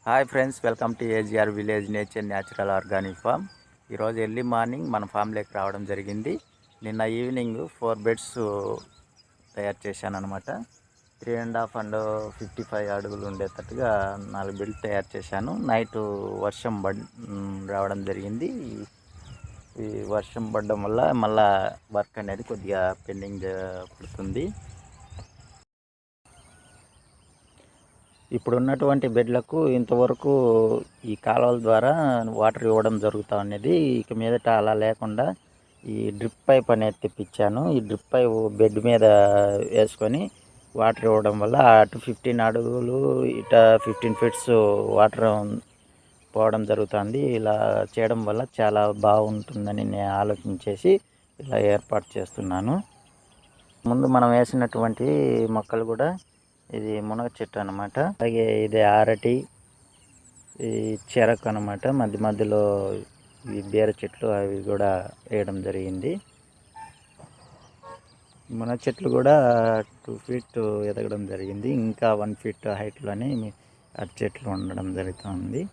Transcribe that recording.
Hi friends, welcome to AGR village nature natural organic farm. ఈరోజు early morning మన ఫామ్లోకి రావడం జరిగింది. నిన్న ఈవినింగ్ 4 బెడ్స్ తయారు చేశాను అనమాట. 3.5 and 55 అడుగులు ఉండేటట్టుగా 4 బెడ్లు తయారు చేశాను. నైట్ వర్షం రావడం జరిగింది. ఈ వర్షం పడడం వల్ల మళ్ళా వర్క్ అనేది కొద్దిగా పెండింగ్ పడుతుంది. ఇప్పుడు ఉన్నటువంటి బెడ్లకు ఇంతవరకు ఈ కాలువల ద్వారా వాటర్ ఇవ్వడం జరుగుతూ ఉన్నది. ఇక మీదట అలా లేకుండా ఈ డ్రిప్ పైప్ అనేది తెప్పించాను. ఈ డ్రిప్ పైప్ బెడ్ మీద వేసుకొని వాటర్ ఇవ్వడం వల్ల అటు 15 అడుగులు ఇట 15 ఫీట్స్ వాటర్ పోవడం జరుగుతుంది. ఇలా చేయడం వల్ల చాలా బాగుంటుందని నేను ఆలోచించేసి ఇలా ఏర్పాటు చేస్తున్నాను. ముందు మనం వేసినటువంటి మొక్కలు కూడా ఇది మునగ చెట్టు అనమాట. అలాగే ఇది అరటి, ఈ చెరకు అనమాట. మధ్య మధ్యలో ఈ బీర చెట్లు అవి కూడా వేయడం జరిగింది. మునగ చెట్లు కూడా 2 feet ఎదగడం జరిగింది. ఇంకా 1 feet హైట్లోనే అరటి చెట్లు ఉండడం జరుగుతుంది.